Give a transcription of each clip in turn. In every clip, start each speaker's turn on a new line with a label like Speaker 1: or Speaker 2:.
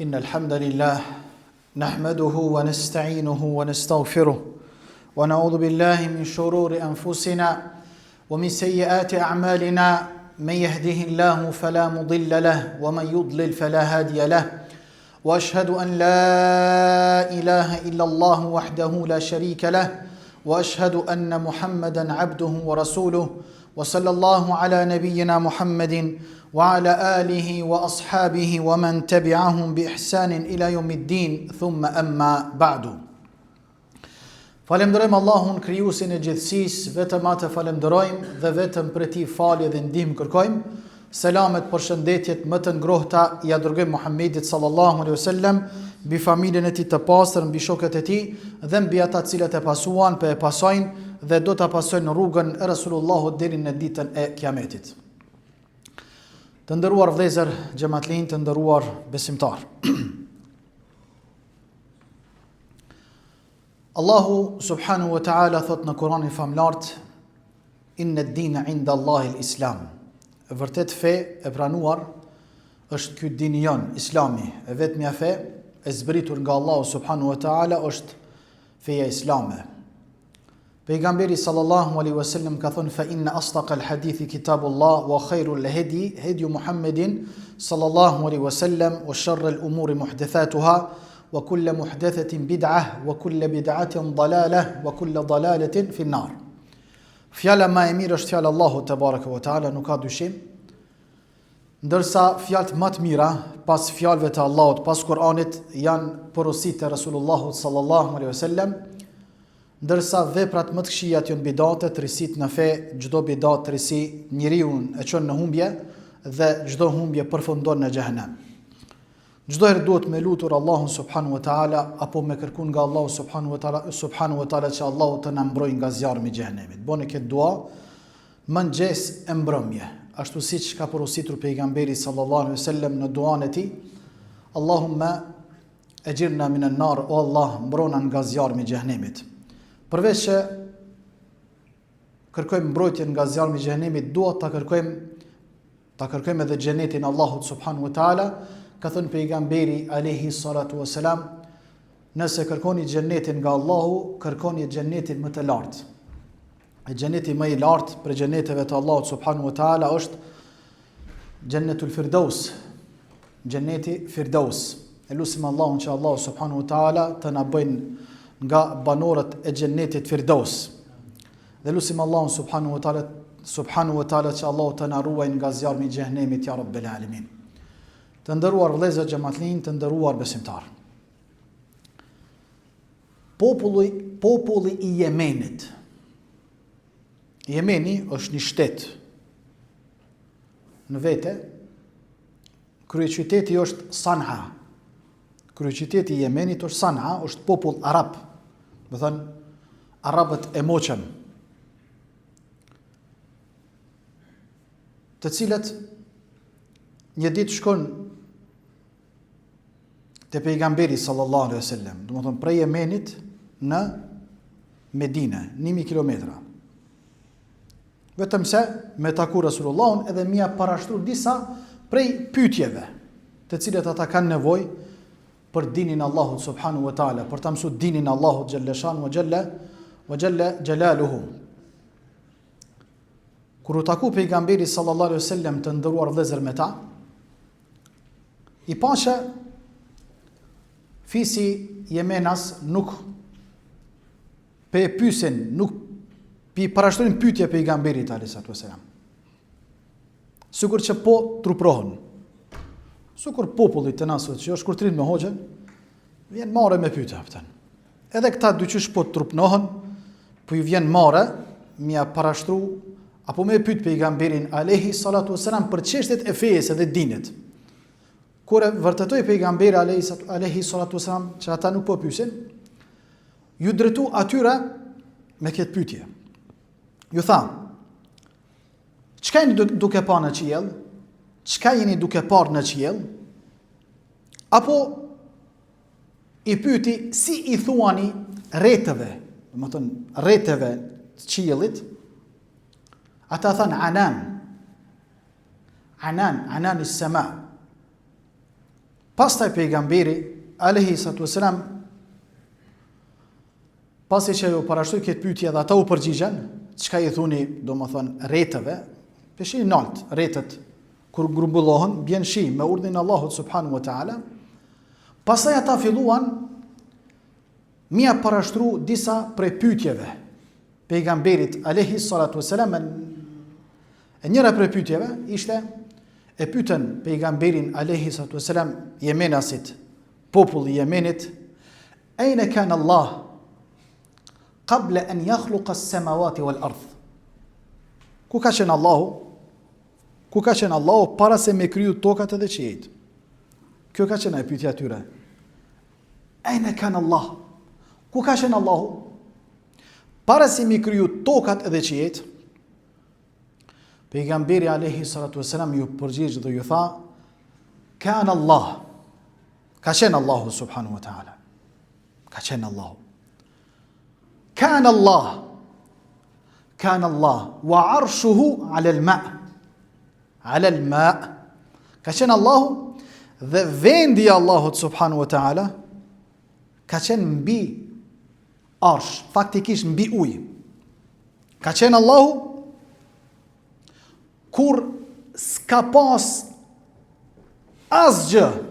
Speaker 1: إن الحمد لله نحمده ونستعينه ونستغفره ونعوذ بالله من شرور أنفسنا ومن سيئات أعمالنا من يهده الله فلا مضل له ومن يضلل فلا هادي له وأشهد أن لا إله إلا الله وحده لا شريك له وأشهد أن محمدا عبده ورسوله وصلى الله على نبينا محمد وعلى آله وأصحابه ومن تبعهم بإحسان إلى يوم الدين ثم أما بعد. Falemderojmë Allahun krijuesin e gjithësisë, vetëm atë falemderojmë dhe vetëm për tij falje dhe ndihmë kërkojmë. Selamet, përshëndetjet më të ngrohta ja dërgojmë Muhammedit sallallahu alaihi wasallam, mbi familjen e tij të pastër, mbi shokët e tij dhe mbi ata të cilët e pasuan, e pasojnë dhe do ta pasojnë rrugën e Resulullahut deri në ditën e Kiametit. Të nderuar vëllezër, xhamatllin, të nderuar besimtar. Allahu subhanahu wa ta'ala thot në Kur'anin famlart: Inna ad-dina 'inda Allahi al-Islam. E vërtet fe e pranuar është ky dini jon, Islami. E vetmja fe e zbritur nga Allahu subhanahu wa ta'ala është feja islame. Pejgamberi sallallahu alaihi wasallam ka thënë: fa inna asdaqal hadithi kitabullah wa khairul hadi hadi Muhammedin sallallahu alaihi wasallam wa sharral umuri muhdathatuha wa kullu muhdathatin bid'ah wa kullu bid'atin dalalah wa kullu dalalatin fi an-nar. Fjala më e mirë është fjala Allahu te baraka wa taala, nuk ka dyshim. Ndërsa fjalët më të mira pas fjalëve të Allahut, pas Kur'anit, janë porositë e Resulullahut sallallahu alaihi wasallam. Ndërsa veprat më të këqija janë bidate, rrisit në fe, çdo bidat rrisi njeriu e çon në humbje dhe çdo humbje përfundon në xhehenem. Çdo herë duhet me lutur Allahun subhanahu wa taala apo me kërkuar nga Allahu subhanahu wa taala që Allahu të na mbrojë nga zjarmi i xhehenemit. Bëni këtë dua mëngjes e mbrëmje, ashtu siç ka porositur pejgamberi sallallahu alaihi wasallam në duan e tij: Allahumma ajirna min an-nar, o Allah, mbrona nga zjarmi i xhehenemit. Përveç që kërkojmë mbrojtjen nga zjarmi i xhehenemit, duhet ta kërkojmë edhe xhenetin Allahut subhanahu wa taala. Ka thënë pejgamberi alayhi salatu wasalam: nëse kërkoni xhenetin nga Allahu, kërkoni xhenetin më të lartë. E xheneti më i lartë për xheneteve të Allahut subhanahu wa taala është Jannatul Firdaus, xheneti Firdaus. Elusim Allahun që Allahu subhanahu wa taala të na bëjnë nga banorët e xhennetit Firdaus. Dhe lutim Allahun subhanahu wa taala që Allahu të na ruajë nga zjarmi i xhehenemit, ya rabbel alamin. Të nderuar vëllezër, xhamatllin, të nderuar besimtar. Populli i Yemenit. Jemeni është një shtet në vete. Kryeqyteti është San'a. Kryeqyteti i Yemenit është San'a, është popull arab. Do thënë arabët e moqëm, të cilët një ditë shkon te pejgamberi sallallahu alaihi wasallam, do të thonë prej Yemenit në Medinë, 1000 kilometra. Vetëm se me taku Rasulullahun edhe mia parashtru disa prej pyetjeve, të cilët ata kanë nevojë për dinin Allahut subhanahu wa taala, për ta mësuar dinin Allahut xhalla shan wa jalla jalaluhu. Kur u taku pejgamberi sallallahu alaihi wasallam, të nderuar vëllezër, me ta, i pasha fisi Yemenas nuk pe pyesin, nuk pi parashtronin pyetje pejgamberit alayhi wasallam. Sigur që po truprohen. Sikur populli të nasut që është kurtrin me hoxhën, vjen marrë me pyetje aftën. Edhe këta dyqysh po trupnohen, po ju vjen marrë mia parashtru apo me pyet pejgamberin alayhi salatu wasalam për çështjet e fesë dhe dinit. Kur e vërtetoi pejgamberi alayhi salatu wasalam që ata nuk po pyesin, ju drejtu atyre me këtë pyetje. Ju tha: çka jeni duke parë në qiell? Çka jeni duke parë në qiell? Apo i pyeti si i thuani rretëve, domethënë rretëve të qiellit? Ata thanë anan is-sama. Pastaj pejgamberi alayhi salatu wasalam, pasi që ju parashtoi këtë pyetje dhe ata u përgjigjen, çka i thuni, domethënë rretëve, peshin nalt, rretët kur grumbullohen, bjen shi me urdhrin e Allahut subhanahu wa taala. Pastaj ata filluan mia parashtru disa prej pyetjeve pejgamberit alayhi salatu wasalam. E njëra prej pyetjeve ishte, e pyetën pejgamberin alayhi salatu wasalam Yemenasit, populli i Yemenit, "Aina kana Allah qabla an yakhluqa as-samawati wal-ardh?" Ku ka qenë Allahu? Ku ka qenë Allahu para se me kriju tokat edhe qiejt? Kjo ka qenë e pyetja e tyre. Aina kana Allah? Ku ka qenë Allahu para se me kriju tokat edhe qiejt? Pejgamberi alayhi salatu wasalam ju përgjigj dhe ju tha, "Kana Allah." Ka qenë Allahu subhanahu wa taala. Ka qenë Allahu. Kana Allah. Kana Allah wa arshuhu ala al-ma. Ala al-ma. Ka qenë Allahu dhe vendi i Allahut subhanahu wa taala ka qenë mbi arsh, faktikisht mbi ujë. Ka qenë Allahu kur s'ka pas asgjë,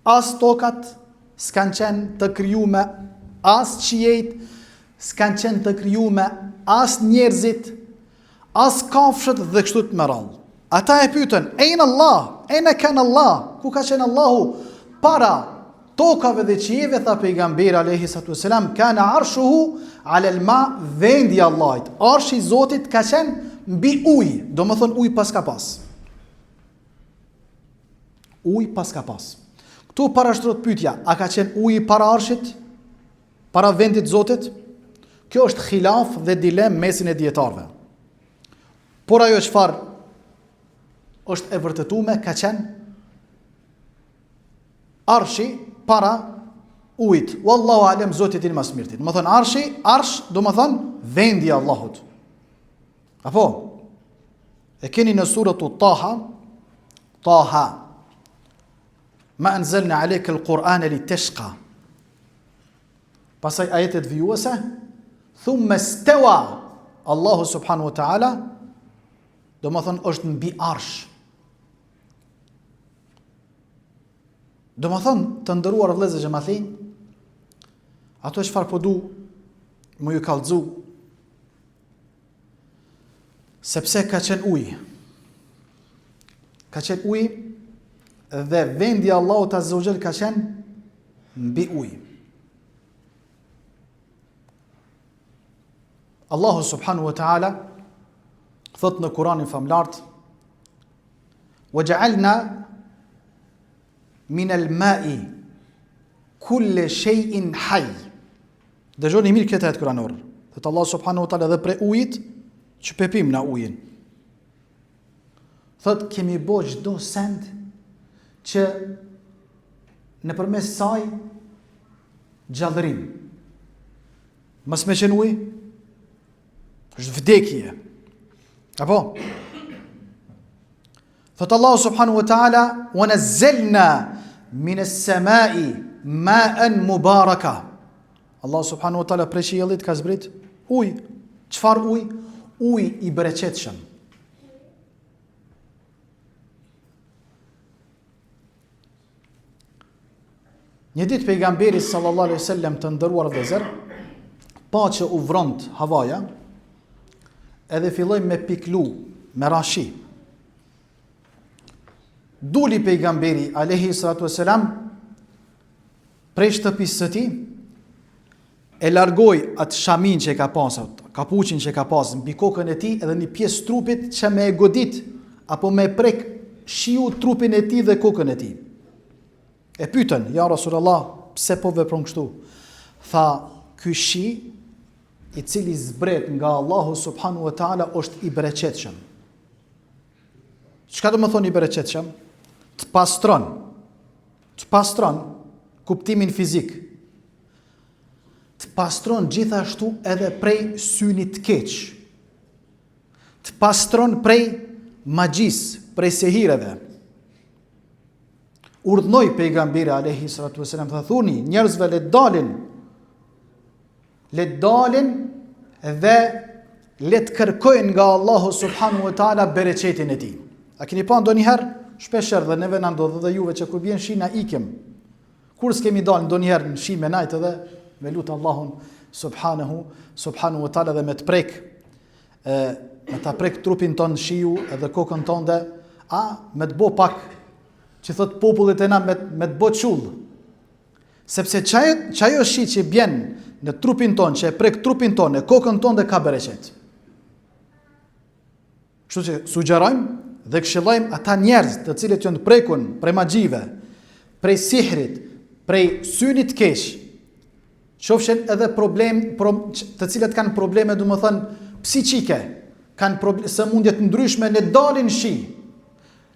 Speaker 1: as tokat s'kan qenë të krijume, as qiejt s'kan qenë të krijume, as njerëzit, as kafshët dhe kështu të me radhë. Ata e pyetën, "Ejnë Allah, ejnë kanë Allah?" Ku ka qenë Allahu para tokave dhe qiejve? Tha pejgamberi alayhi salatu wasalam, "Kana arshuhu ala al-ma." Vendi i Allahit, arshi i Zotit ka qenë mbi ujë, do më thënë ujë pas ka pas. Ujë pas ka pas. Këtu parashtrohet pyetja, a ka qenë ujë para arshit, para vendit Zotit? Kjo është khilaf dhe dilem mesin e dietarëve. Por ajo çfarë është e vërtetuar, ka qenë arshi para ujit. Wallahu alem, Zoti i din më së miri. Do të thonë arsh, do të thonë vendi i Allahut. Apo e keni në suratu Taha, "Ma anzalna alayka al-Qur'ana litashqa." Pasaj ajetet vijuese, "Thumma stawa." Allahu subhanahu wa ta'ala, do më thënë, është mbi arsh. Do më thënë, të ndëruar vëllezër xhamathin, ato çfarë po du më ju kallëzu, sepse ka qenë ujë. Ka qenë ujë dhe vendi Allahut azza wa jall ka qenë mbi ujë. Allahu subhanahu wa ta'ala thot në Kur'anin famlart, "Waja'alna min al-ma'i kull shay'in hayy." Dëgjoni mirë këtë ajet kuranor. Thot Allah subhanahu wa ta'ala, dhe prej ujit që pepim na ujin. Thot, kemi bo çdo send që nëpërmes saj gjallërim. Mos me qenë ujë, është vdekje. Apo? Thot Allah subhanahu wa ta'ala, "Wa nazzalna min as-sama'i ma'an mubaraka." Allah subhanahu wa ta'ala prej qiellit ka zbrit ujë. Çfarë ujë? Ujë i bereqetshëm. Një ditë pejgamberi sallallahu alaihi wasallam të nderuar vëllezër, pa që u vront havaja, edhe filloi me piklu, me rashi. Duli pejgamberi alayhi salatu wasalam prej shtëpisë së tij, e largoi atë shamin që ka pasur, kapuçin që ka pasur mbi kokën e tij, edhe një pjesë trupit që me e godit apo me prek shiu trupin e tij dhe kokën e tij. E pyetën, "Ja Rasulullah, pse po vepron kështu?" Tha, "Ky shi i cili zbret nga Allahu subhanahu wa ta'ala është i bereqetshëm." Çka do të thonë i bereqetshëm? Të pastron kuptimin fizik. Të pastron gjithashtu edhe prej synit të keq. Të pastron prej magjis, prej sehireve. urdhnoi pejgamberi alayhi salatu wasalam, tha thuni njerëzve le dalin dhe le të kërkojnë nga Allahu subhanahu wa taala bereqetin e tij. A keni pa ndonjëherë shpeshherë dhe neve na ndodh dhe juve që kur vjen shi na ikim. Kur s'kemi dalë ndonjëherë në shi me najt edhe me lut Allahun subhanahu wa taala dhe me të prek me ta prek trupin ton shiu edhe kokën tonë me të bo pak që thot popullit e na me të bo qull. Sepse çajo shi që bjen në trupin ton, që e prek trupin ton, e kokën ton dhe ka bereqet. Kështu që sugjerojmë dhe këshillojmë ata njerëz të cilët janë prekun prej magjive, prej sihrit, prej synit keq, qofshin edhe të cilët kanë probleme, domethënë psiqike, kanë sëmundje të ndryshme, le dalin shi,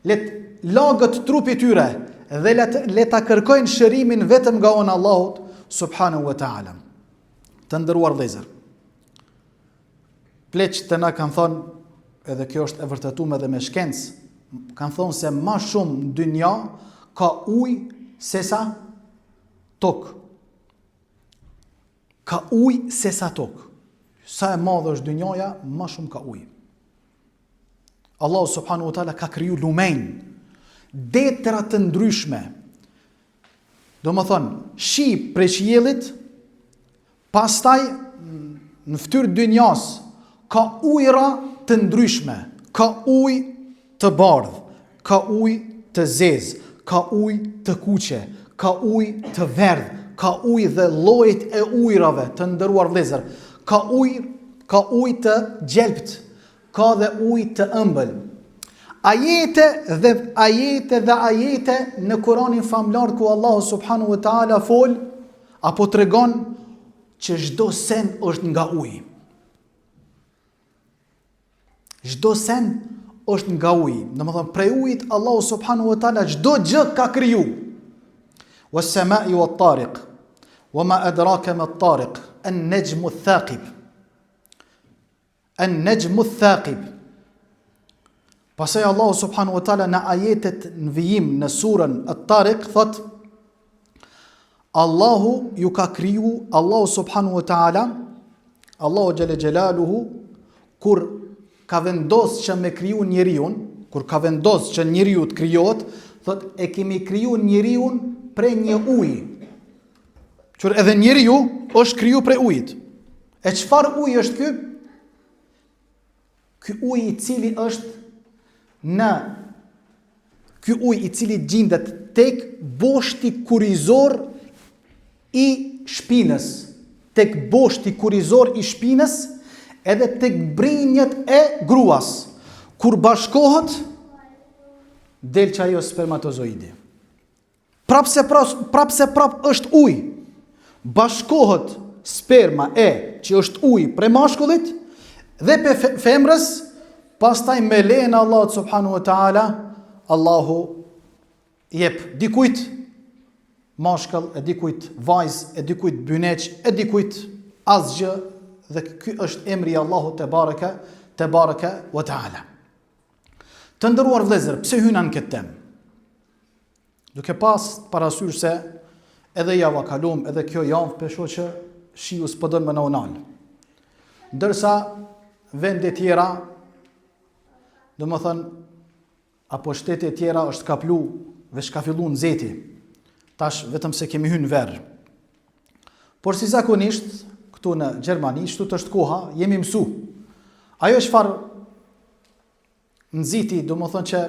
Speaker 1: le lagët trupi tyre dhe le ta kërkojnë shërimin vetëm nga ona Allahut subhanahu wa taala. Të nderuar vëllezër, pleqt të na kanë thonë, edhe kjo është e vërtetuar edhe me shkencë, kanë thonë se më shumë në dynja ka ujë sesa tokë. Ka ujë sesa tokë. Sa e madhe është dynjaja, më shumë ka ujë. Allahu subhanahu wa taala ka kriju lumenj, detra të ndryshme. Do më thonë, shi prej qiellit, pastaj në fytyrë dynjas ka ujëra të ndryshme, ka ujë të bardhë, ka ujë të zezë, ka ujë të kuqe, ka ujë të verdhë, ka ujë dhe llojet e ujrave të nderuar vëllezër, ka ujë të gjelbt, ka dhe ujë të ëmbël. Ajete në Kur'anin famlar ku Allahu subhanahu wa taala fol apo tregon që çdo sen është nga uji. Çdo sen është nga uji. Domethënë prej ujit Allahu subhanahu wa taala çdo gjë ka kriju. Was-sama'i wat-tariq. Wama adraka mat-tariq. An-najmu ath-thaqib. An-najmu ath-thaqib. Pastaj Allahu subhanahu wa taala në ajetet në vijim në surën At-Tariq thot Allahu ju ka kriju, Allahu subhanahu wa taala, Allahu xhalla xhelaluhu kur ka vendos që me kriju njeriun, kur ka vendos që njeriu të krijohet, thot e kemi kriju njeriun prej një uji. Që edhe njeriu është kriju prej ujit. E çfarë uji është ky? Ky uji i cili është ky ujë i cili gjendet tek boshti kurizor i shpinës, tek boshti kurizor i shpinës, edhe tek brinjët e gruas. Kur bashkohet, del që ajo spermatozoidi. Prapse është ujë. Bashkohet sperma që është ujë pre mashkullit dhe pe femrës. Pastaj me lejen e Allahut subhanahu wa taala, Allahu jep dikujt mashkull, e dikujt vajzë, e dikujt byneq, e dikujt asgjë, dhe ky është emri i Allahut te baraka wa taala. Të nderuar vëllezër, pse hyna në këtë temë? Duke pas parasysh se edhe java kalum, edhe kjo javë pesho që shiu s'po don më na unal. Ndërsa vende tjera, do më thënë, apo shtete tjera është ka plu dhe shka fillu në zeti, tash vetëm se kemi hynë verë. Por si zakonisht, këtu në Gjermani, shtu të është koha, jemi mësu. Ajo është farë nëziti, do më thënë që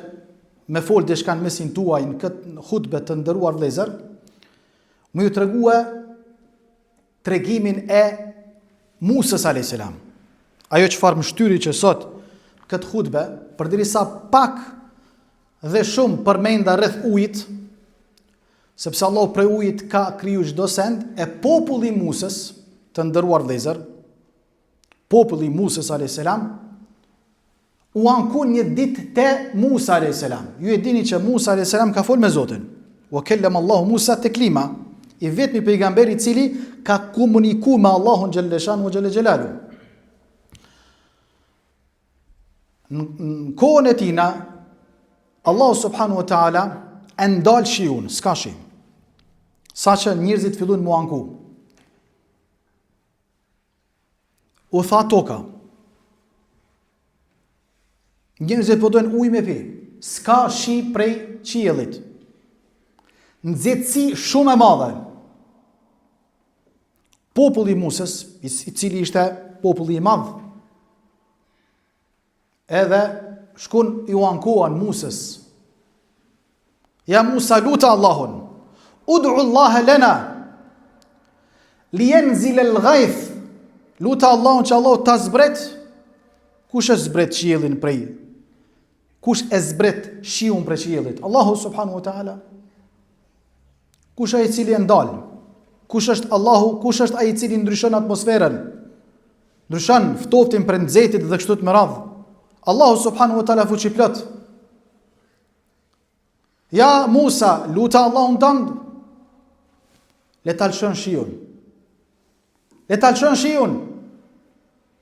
Speaker 1: me folë dhe shka në mesin tuaj në këtë hutbe të ndëruar vlezër, më ju të reguë tregimin e Musës a.s. Ajo që farë më shtyri që sot, këtë hutbe, përderisa pak dhe shumë përmenda rreth ujit, sepse Allah prej ujit ka kriju çdo send, e populli Musës, të nderuar vëllezër, populli Musës a.s. u ankon një ditë te Musa a.s. Ju e dini që Musa a.s. ka folë me Zotin. Wa kellama Allahu Musa taklima, i vetmi pejgamberi i cili ka komunikuar me Allahun xhalla xhelalu. Në kohën e tina, Allahu subhanahu wa taala e ndal shiun, s'ka shi. Sa që njerëzit fillojnë mu anku. U tha toka. Njerëzit po dojnë ujë me pi. S'ka shi prej qiellit. Nxehtësi shumë e madhe. Populli i Musës, i cili ishte populli i madh, edhe shkun ju ankuan Musës. Ja Musa, luta Allahun. Ud'u Allah lana liyanzil al-ghayth. Luta Allahun që Allah ta zbret. Kush e zbret qiellin prej? Kush e zbret shiun prej qiellit? Allahu subhanahu wa ta'ala. Kush ai i cili e ndal? Kush është Allahu? Kush është ai i cili ndryshon atmosferën? Ndryshon ftoftin për nxehtit dhe kështu me radhë. Allahu subhanahu wa ta'ala fuqi plot. Ja Musa, luta Allahun tënd. Le ta lëshon shiun. Le ta lëshon shiun.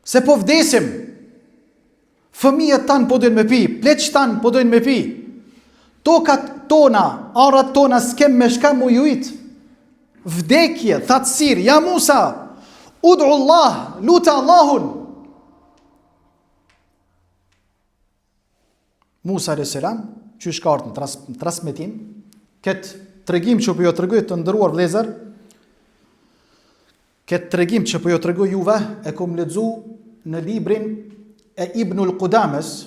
Speaker 1: Se po vdesim. Fëmijët tanë po dojnë me pi, pleqë tanë po dojnë me pi. Tokat tona, arat tona s'kem me shka mu jujt. Vdekje, thatësir, ja Musa, ud'u Allah, luta Allahun. Musa a.s. që shkartë në transmetim, këtë tregim që po jo tregoj të ndëruar vlezër, këtë tregim që po jo tregoj juve, e kom lexu në librin e Ibnul Qudames,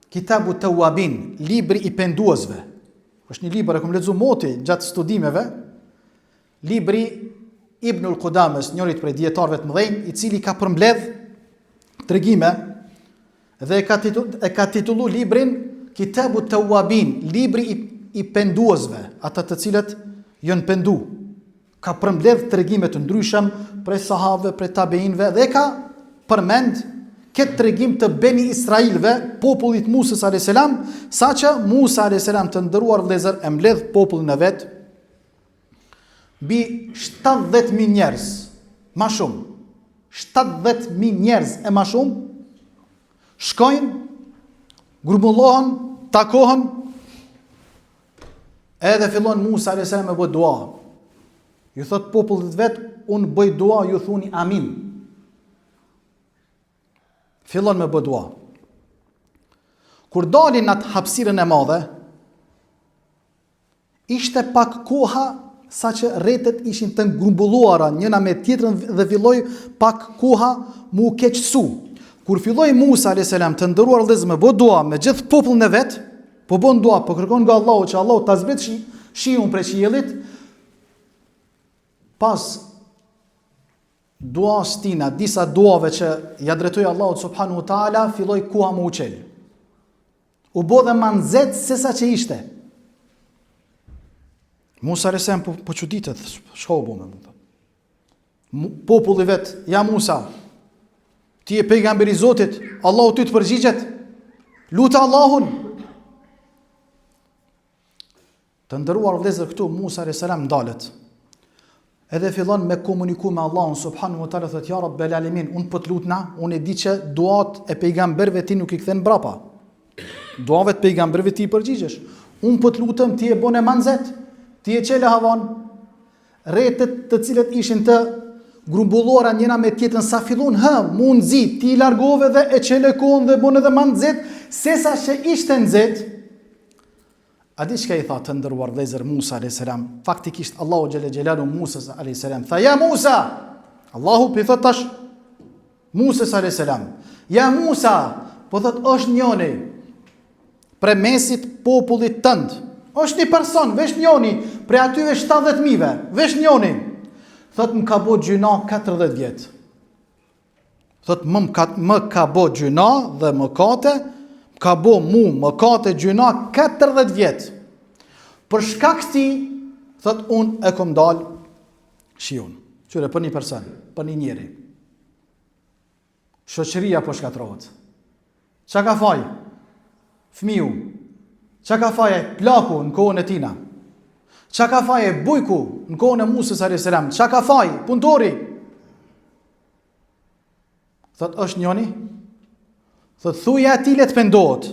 Speaker 1: Kitabu Tawabin, libri i penduesve. Është një libër e kom lexu moti gjatë studimeve, libri Ibnul Qudames, njërit prej dietarëve të mëdhenj, i cili ka përmbledh tregime dhe e ka titullu librin Kitabu Tawabin, libri i penduesve, ata të cilët janë pendu. Ka përmbledh tregime të ndryshëm prej sahabëve, prej tabeinëve dhe ka përmend këtë tregim të Beni Israilve, popullit Musës a.s. sa që Musa a.s. të ndëruar vëllezër e mbledh popullin e vet mbi 70.000 njerëz, ma shumë. 70.000 njerëz e ma shumë shkojnë, grumbullohen, takohen, edhe fillon Musa a.s. me bëj dua. Ju thot popullit vet, unë bëj dua, ju thuni amin. Fillon me bëj dua. Kur dalin në atë hapësirën e madhe, ishte pak koha sa që rrethet ishin të ngumbulluara njëna me tjetrën dhe filloi pak koha mu keqësu. Kur filloi Musa a.s. të ndëruar vëllezër me bëj dua me gjithë popullin e vet, po bën dua, po kërkon nga Allahu që Allahu ta zbret shiun prej qiellit, pas duas tina, disa duave që ja drejtoi Allahu subhanahu wa taala, filloi koha më u qel. U bë dhe më nxehtë se sa që ishte. Musa a.s. po çuditet, ç'ho bë me. Populli vet, ja Musa, ti je pejgamberi i Zotit, Allahu ty të përgjigjet. Luta Allahun. Të ndëruar vëllezër këtu Musa a.s. ndalet. Edhe fillon me komuniku me Allahun subhanahu wa taala, thotë ja Rabbel alamin, unë po të lutna, unë e di që duat e pejgamberëve ti nuk i kthen brapa. Duave të pejgamberëve ti i përgjigjesh. Unë po të lutem ti e bën e manzet, ti e çele havan. Rrethet të cilët ishin të grumbulluara njëna me tjetrën sa fillon mu nxit, ti i largove dhe e çele kohën dhe bën edhe më nxet, sesa që ishte nxet. A di çka i tha të ndëruar vëllezër Musa a.s. Faktikisht Allahu xhelle xhelalu Musa a.s. tha ja Musa. Allahu i thot tash Musa a.s. Ja Musa, po thot është njëri pre mesit popullit tënd. Është një person, vesh njëri prej atyve 70.000-ve, vesh njëri. Thot më ka bo gjuna 40 vjet. Thot më ka bo gjuna dhe mëkate, ka bo mu mëkate gjuna 40 vjet. Për shkak këti, thot unë e kom dal shiun. Qyre për një person, për një njeri. Shoqëria po shkatrohet. Qa ka faj? Fmiu. Qa ka faj plaku në kohën e tina? Qa ka faj bujku në kohën e Musës a.s. Qa ka faj punëtori? Thot është njoni? Thot thuja ati le të pendohet.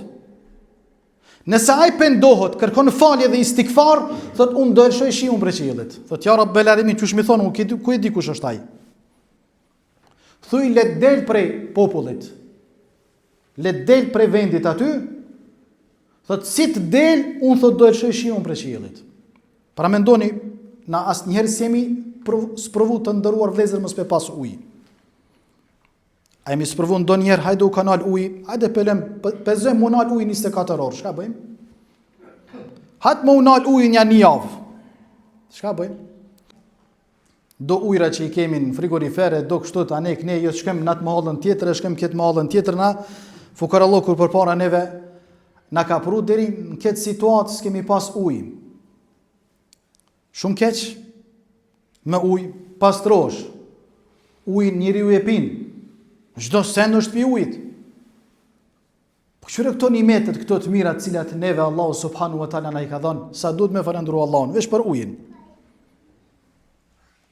Speaker 1: Nëse ai pendohet, kërkon falje dhe istikfar, thot unë do lëshoj shiun prej qiellit. Thot ja Rabbel Alamin, çush më thon, ku e di kush është ai? Thuj le del prej popullit. Le del prej vendit aty. Thot si të del, unë thot do lëshoj shiun prej qiellit. Para mendoni, na asnjëherë s'jemi sprovu të ndëruar vëllezër mos pe pas ujë. A jemi sprovu ndonjëherë hajde u kanal ujë, hajde pelem, pezojmë mu nal ujë 24 orë, çka bëjmë? Hajde mu nal ujë një javë. Çka bëjmë? Do ujra që i kemi në frigorifere, do kështu të anek, ne jo shkem në atë mahallën tjetër, shkem këtë mahallën tjetër na, fukarallahu kur përpara neve na ka pru deri në këtë situatë s'kemi pas ujë. Shumë keq me ujë pastrosh. Ujë njeriu e pin. Çdo send është pi ujit. Po çfarë këto nimetet, këto të mira të cilat neve Allahu subhanahu wa taala na i ka dhënë, sa duhet me falendëru Allahun, veç për ujin.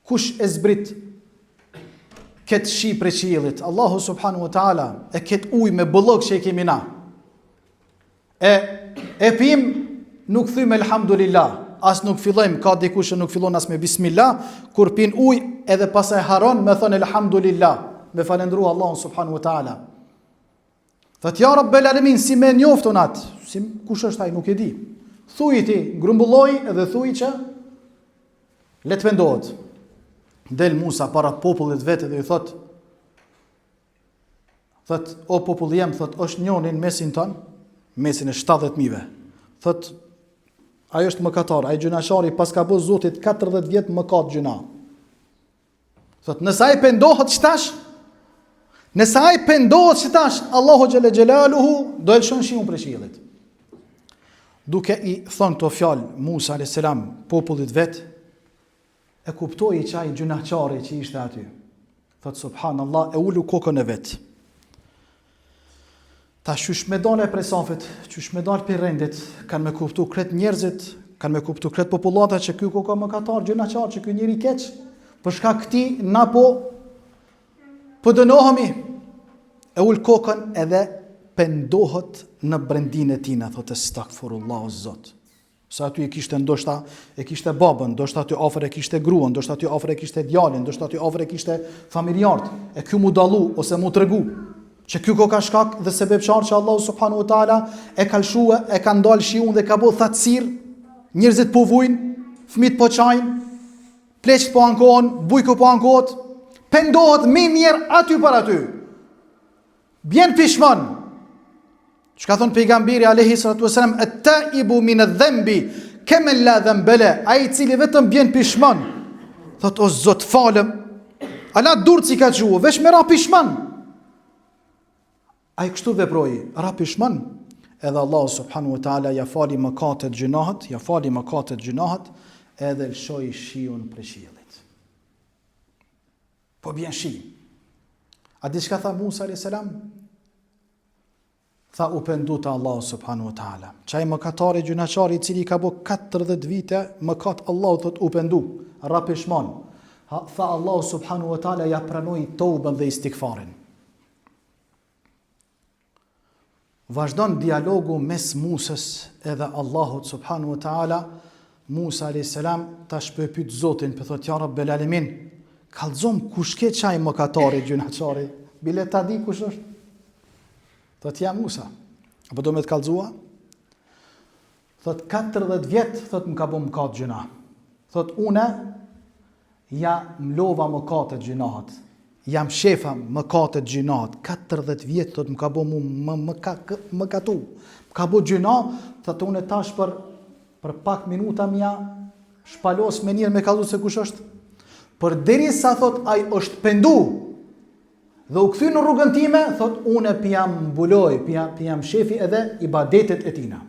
Speaker 1: Kush e zbrit këtë shi prej qiellit? Allahu subhanahu wa taala e këtë ujë me bollok që e kemi na. E pim, nuk thymë elhamdulillah. As nuk fillojmë, ka dikush që nuk fillon as me bismillah, kur pin ujë edhe pasaj haron me thënë elhamdulillah, me falendru Allahun subhanahu wa taala. Thot ja Rabbel Alamin, si me njofton atë, si kush është ai nuk e di. Thuaj ti, grumbulloj edhe thuaj që le të vendohet. Del Musa para popullit vetë dhe i thot o populli jam, thot është njënin mesin ton, mesin e 70.000. Thot ai është mëkatar, ai gjunaqari pas ka bë Zotit 40 vjet mëkat gjuna. Thot nëse ai pendohet çtash, Allahu xhalla xhelaluhu do e lëshon shiun prej qiellit. Duke i thonë këto fjalë Musa alayhis salam popullit vet, e kuptoi që ai gjunaqari që ishte aty. Thot subhanallahu, e ulu kokën e vet. Ta shush me dale prej safit, shush me dale për rendit, kanë me kuptu kret njerëzit, kanë me kuptu kret popullata që ky koka mëkatar, gjunaqar, që ky njeri keq, për shkak këtij na po dënohemi. E ul kokën edhe pendohet në brendin e tina, thotë astaghfirullah o Zot. Sa aty e kishte ndoshta, e kishte babën, ndoshta aty afër e kishte gruan, ndoshta aty afër e kishte djalin, ndoshta aty afër e kishte familjarët, e ky mu dallu ose mu tregu që ky ko ka shkak dhe sebebçar që Allahu subhanahu wa taala e ka lëshua, e ka ndal shiun dhe ka bë thatësir, njerëzit po vujnë, fëmit po çajnë, pleqt po ankohen, bujku po ankohet, pendohet më mirë aty para aty. Bjen pishman. Çka thon pejgamberi alayhi salatu wasalam, at-taibu min adh-dhanbi kama la dhanbala, ai i cili vetëm bjen pishman. Thot o Zot falem. Ala durr si ka thua, veç me ra pishman. Ai kështu veproi, ra pishman. Edhe Allah subhanahu wa taala ja fali mëkatet gjunahet, edhe lëshoi shiun prej qiellit. Po bjen shi. A di çka tha Musa alayhis salam? Tha u pendu te Allah subhanahu wa taala. Çaj mëkatari gjunaqari i cili ka bë 40 vite mëkat, Allah thot u pendu, ra pishman. Tha Allah subhanahu wa taala ja pranoi toben dhe istikfarin. Vazhdon dialogu mes Musës edhe Allahut subhanahu wa taala. Musa alayhis salam tash po e pyet Zotin, po thot ja Rabbel Alamin, kallzom kush ke çaj mëkatari gjunaqari, bile ta di kush është. Thot ja Musa, apo do me të kallzua? Thot 40 vjet, thot më ka bë mëkat gjuna. Thot une ja mlova mëkatet gjunahat. Jam shefa mëkatet gjunat, 40 vjet thot më ka bo më katu. Më ka bo gjuna, thot unë tash për pak minuta mja shpalos me njërë me kallu se kush është. Për deri sa thot ai është pendu dhe u kthy në rrugën time, thot unë pjam mbuloj, pjam shefi edhe ibadetet e tina.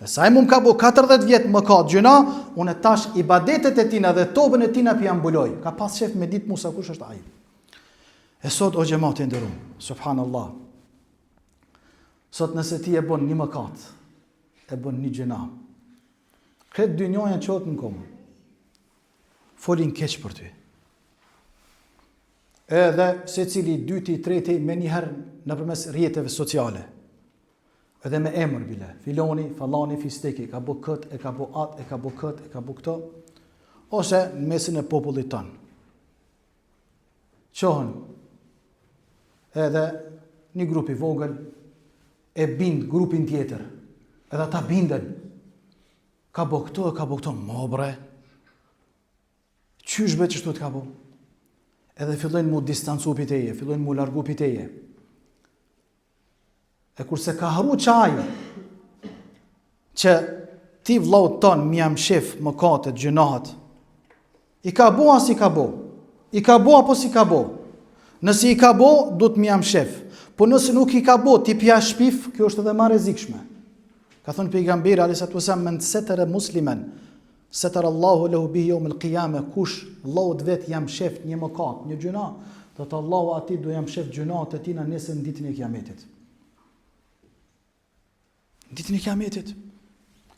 Speaker 1: Dhe sa ai më ka bo 40 vjet mëkat gjuna, unë tash ibadetet e tina dhe tobën e tina pjam mbuloj. Ka pas shef me ditë Musa kush është ai. E sot o xhamati nderuar, subhanallah. Sot nëse ti e bën një mëkat, e bën një gjuna, këtë dynjoja qohet në komë. Folin keq për ty. Edhe secili dyti, treti me njëherë nëpërmes rrjeteve sociale. Edhe me emër bile. Filoni, fallani, fisteki, ka bo këtë, e ka bo atë, e ka bo këtë, e ka bo këto. Ose në mesin e popullit tonë. Qohën edhe një grupi vogël e bind grupin tjetër. Edhe ata binden. Ka bo këto, e ka bo këto. Mo bre. Qysh be që shtu të ka bo? Edhe fillojnë mu distancu piteje, fillojnë mu largu piteje. E kurse ka haru qaj që ti vllaut ton mi jam shef mëkatet, gjunahet, i ka bo as i ka bo? I ka bo apo si ka bo? Nësi i ka bo, du të mi jam shef. Po nëse nuk i ka bo, ti pja shpif, kjo është edhe ma rrezikshme. Ka thënë pejgamberi alayhi wasallam, men setara musliman, setara Allahu lahu bihi yawm al-qiyamah, kush vllaut vet jam shef një mëkat, një gjuna, do të Allahu ati do jam shef gjunahet e tina nesër në ditën e kiametit. Ditën e kiametit.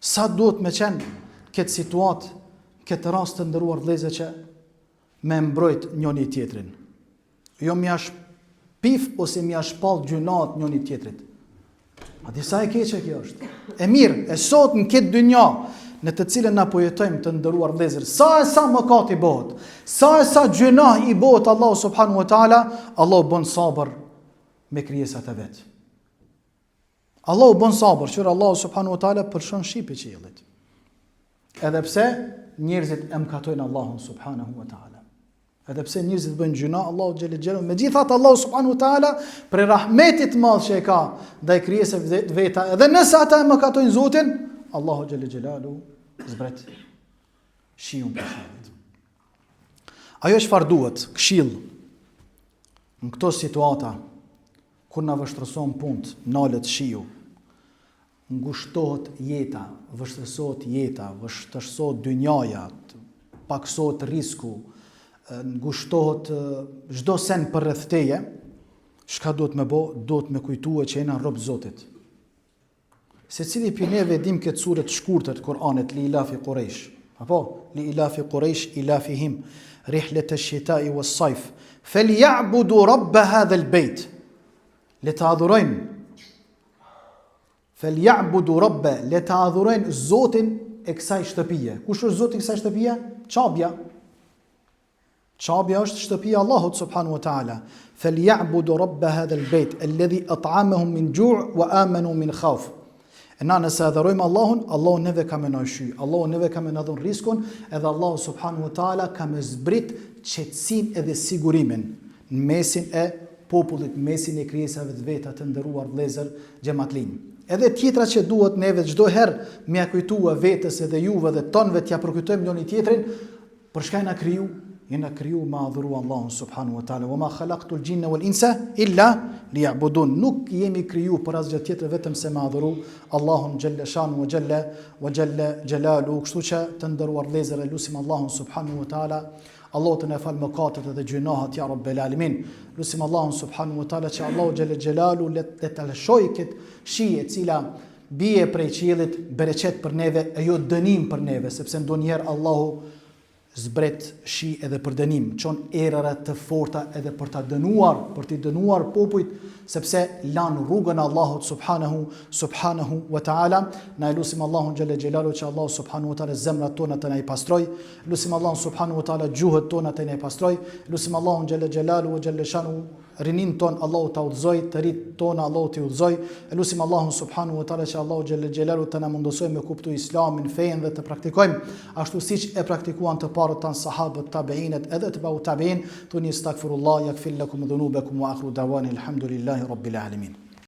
Speaker 1: Sa duhet me qenë këtë situatë, këtë rast të ndëruar vëllezër që me mbrojt njëri tjetrin. Jo mi ash pif ose mi ash pall gjunat njëri tjetrit. A disa e keqe kjo është. E mirë, e sot në këtë dynja në të cilën na po jetojmë të ndëruar vëllezër, sa mëkat i bëhet, sa gjunah i bëhet Allahu subhanahu wa taala, Allahu bën sabër me krijesat e vet. Allahu bën sabër, që Allahu subhanahu wa taala përshon shipi qiellit. Edhe pse njerëzit e mëkatojnë Allahun subhanahu wa taala. Edhe pse njerëzit bëjnë gjuna, Allahu xhelel xhelal, megjithatë Allahu subhanahu wa taala për rahmetit madh që e ka ndaj krijesave të veta, edhe nëse ata e mëkatojnë Zotin, Allahu xhelel xhelalu zbret shiun për shiut. Ajo çfarë duhet, këshill në këto situata kur na vështërson punë, nalet shiu, ngushtohet jeta, vështërsohet jeta, vështërsohet dynjaja, paksohet risku, ngushtohet çdo sen për rreth teje, çka duhet me bë? Duhet me kujtue që jena rob Zotit. Secili prej neve dim këtë sure të shkurtër të Kur'anit, li ilafi Quraysh. Apo li ilafi Quraysh ilafihim rihlet ash-shita'i was-sayf falyabudu rabb hadha al-bayt. Le të adhurojnë, feljabudu rabbe, le të adhurojnë Zotin e kësaj shtëpije. Kush është Zoti i kësaj shtëpije? Qabja. Qabja është shtëpia Allahut subhanahu wa taala. Feljabudu rabbe hadha al-bayt alladhi at'amahum min ju' wa amanu min khawf. Na nëse adhurojmë Allahun, Allahu neve ka më na shy, Allahu neve ka më na dhon riskun, edhe Allahu subhanahu wa taala ka më zbrit qetësinë edhe sigurimin në mesin e popullit, mesin e krijesave të veta të nderuar vëllezër xhamatlin. Edhe tjetra që duhet neve çdo herë me kujtua vetes edhe juve dhe tonëve t'ja përkujtojmë njëri tjetrin, për çka na kriju? Jena kriju me adhuru Allahun subhanahu wa taala. Wa ma khalaqtul jinna wal insa illa liya'budun. Nuk jemi kriju për asgjë tjetër vetëm se me adhuru Allahun xhalla shanu wa jalla jalalu. Kështu që të nderuar vëllezër, lutim Allahun subhanahu wa taala Allahu të na fal mëkatet dhe gjunahet ya rabbel alamin. Lutim Allahun subhanahu wa taala që Allahu xhalla jalalu le të lëshoj këtë shije e cila bie prej qiellit, bereqet për neve e jo dënim për neve, sepse ndonjëherë Allahu zbret shi edhe për dënim, çon erëra të forta edhe për ta dënuar, për t'i dënuar popujt, sepse lanë rrugën e Allahut subhanahu wa taala. Na lutim Allahun xhalla xhelalu që Allahu subhanahu wa taala zemrat tona të na i pastroj, lutim Allahun subhanahu wa taala gjuhët tona të na i pastroj, lutim Allahun xhalla xhelalu wa xhalla shanu rinin ton Allahu ta udhëzoj, të rit tona Allahu t'i udhëzoj. Lutim Allahun subhanahu wa taala që Allahu xhalla xhelalu të na mundosoj me kuptu Islamin, fejen dhe të praktikojmë ashtu siç e praktikuan të parët tan sahabët, tabiinët edhe të bau tabiin. Tuni astaghfirullah yaghfir lakum dhunubakum wa akhiru da'wana alhamdulillahi rabbil alamin.